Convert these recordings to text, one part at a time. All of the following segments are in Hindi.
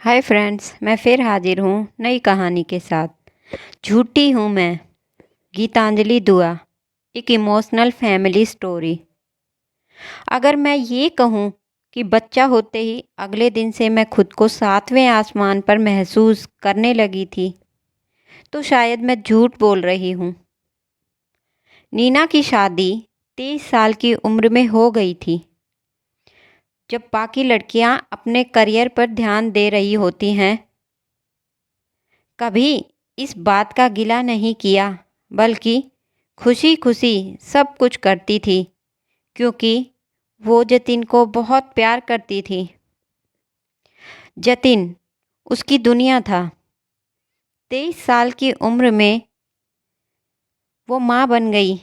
हाय फ्रेंड्स, मैं फिर हाजिर हूँ नई कहानी के साथ। झूठी हूँ मैं, गीतांजलि दुआ। एक इमोशनल फैमिली स्टोरी। अगर मैं ये कहूँ कि बच्चा होते ही अगले दिन से मैं खुद को सातवें आसमान पर महसूस करने लगी थी, तो शायद मैं झूठ बोल रही हूँ। नीना की शादी 23 साल की उम्र में हो गई थी, जब बाकी लड़कियां अपने करियर पर ध्यान दे रही होती हैं। कभी इस बात का गिला नहीं किया, बल्कि खुशी खुशी सब कुछ करती थी, क्योंकि वो जतिन को बहुत प्यार करती थी। जतिन उसकी दुनिया था। 23 साल की उम्र में वो माँ बन गई,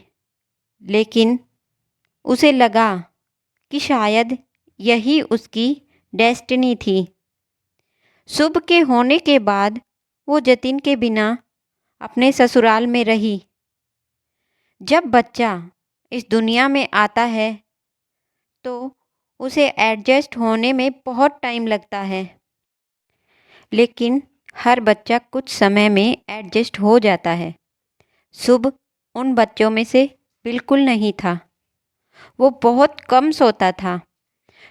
लेकिन उसे लगा कि शायद यही उसकी डेस्टिनी थी। शुभ के होने के बाद वो जतिन के बिना अपने ससुराल में रही। जब बच्चा इस दुनिया में आता है तो उसे एडजस्ट होने में बहुत टाइम लगता है, लेकिन हर बच्चा कुछ समय में एडजस्ट हो जाता है। शुभ उन बच्चों में से बिल्कुल नहीं था। वो बहुत कम सोता था।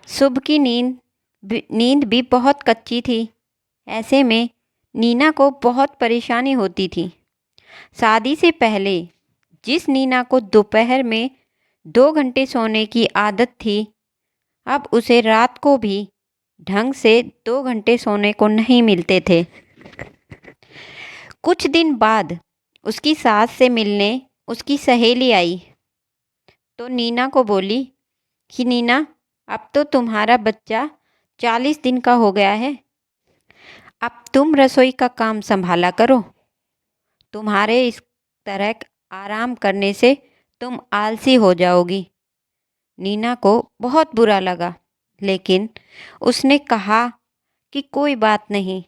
शुभ की नींद भी बहुत कच्ची थी। ऐसे में नीना को बहुत परेशानी होती थी। शादी से पहले जिस नीना को दोपहर में 2 घंटे सोने की आदत थी, अब उसे रात को भी ढंग से 2 घंटे सोने को नहीं मिलते थे। कुछ दिन बाद उसकी सास से मिलने उसकी सहेली आई, तो नीना को बोली कि नीना, अब तो तुम्हारा बच्चा 40 दिन का हो गया है। अब तुम रसोई का काम संभाला करो। तुम्हारे इस तरह आराम करने से तुम आलसी हो जाओगी। नीना को बहुत बुरा लगा, लेकिन उसने कहा कि कोई बात नहीं,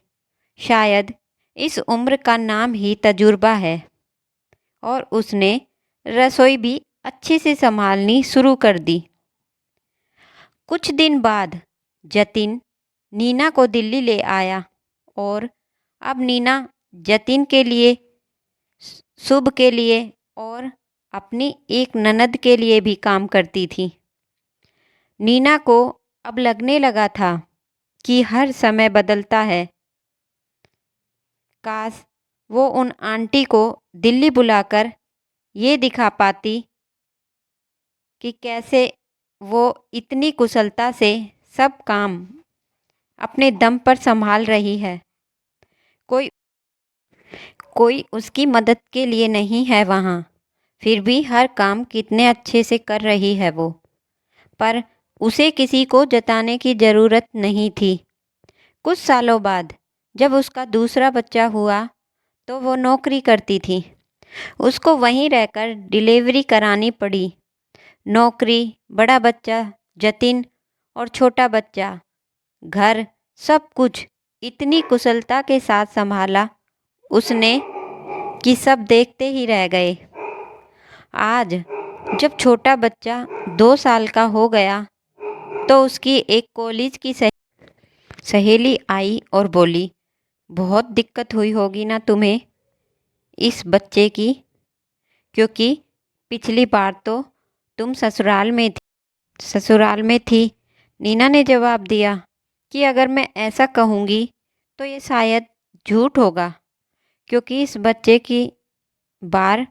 शायद इस उम्र का नाम ही तजुर्बा है। और उसने रसोई भी अच्छे से संभालनी शुरू कर दी। कुछ दिन बाद जतिन नीना को दिल्ली ले आया, और अब नीना जतिन के लिए, शुभ के लिए और अपनी एक ननद के लिए भी काम करती थी। नीना को अब लगने लगा था कि हर समय बदलता है। काश वो उन आंटी को दिल्ली बुलाकर ये दिखा पाती कि कैसे वो इतनी कुशलता से सब काम अपने दम पर संभाल रही है। कोई कोई उसकी मदद के लिए नहीं है वहाँ, फिर भी हर काम कितने अच्छे से कर रही है वो। पर उसे किसी को जताने की ज़रूरत नहीं थी। कुछ सालों बाद जब उसका दूसरा बच्चा हुआ, तो वो नौकरी करती थी। उसको वहीं रहकर डिलीवरी करानी पड़ी। नौकरी, बड़ा बच्चा जतिन और छोटा बच्चा, घर, सब कुछ इतनी कुशलता के साथ संभाला उसने कि सब देखते ही रह गए। आज जब छोटा बच्चा 2 साल का हो गया, तो उसकी एक कॉलेज की सहेली आई और बोली, बहुत दिक्कत हुई होगी ना तुम्हें इस बच्चे की, क्योंकि पिछली बार तो तुम ससुराल में थी। नीना ने जवाब दिया कि अगर मैं ऐसा कहूँगी तो ये शायद झूठ होगा, क्योंकि इस बच्चे की बार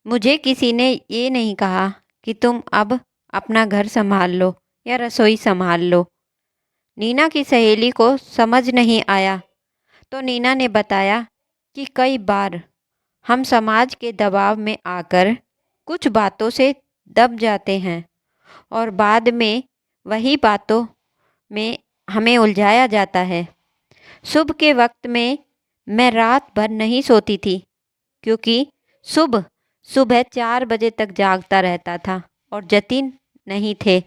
मुझे किसी ने ये नहीं कहा कि तुम अब अपना घर संभाल लो या रसोई संभाल लो। नीना की सहेली को समझ नहीं आया, तो नीना ने बताया कि कई बार हम समाज के दबाव में आकर कुछ बातों से दब जाते हैं, और बाद में वही बातों में हमें उलझाया जाता है। शुभ के वक्त में मैं रात भर नहीं सोती थी, क्योंकि शुभ सुबह 4 बजे तक जागता रहता था और जतिन नहीं थे,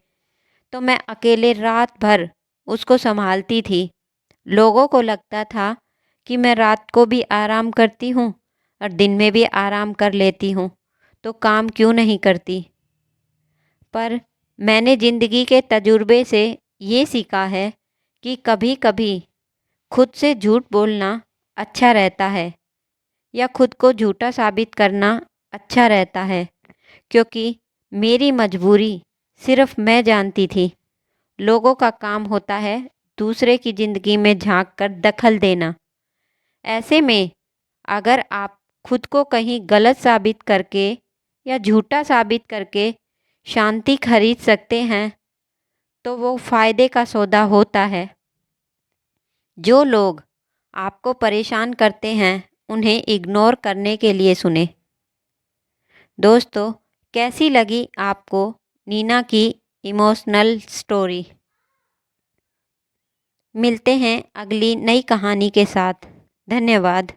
तो मैं अकेले रात भर उसको संभालती थी। लोगों को लगता था कि मैं रात को भी आराम करती हूँ और दिन में भी आराम कर लेती हूँ, तो काम क्यों नहीं करती। पर मैंने ज़िंदगी के तजुर्बे से ये सीखा है कि कभी कभी खुद से झूठ बोलना अच्छा रहता है या खुद को झूठा साबित करना अच्छा रहता है, क्योंकि मेरी मजबूरी सिर्फ मैं जानती थी। लोगों का काम होता है दूसरे की ज़िंदगी में झांक कर दखल देना। ऐसे में अगर आप खुद को कहीं गलत साबित करके या झूठा साबित करके शांति खरीद सकते हैं, तो वो फ़ायदे का सौदा होता है। जो लोग आपको परेशान करते हैं उन्हें इग्नोर करने के लिए सुने। दोस्तों, कैसी लगी आपको नीना की इमोशनल स्टोरी? मिलते हैं अगली नई कहानी के साथ। धन्यवाद।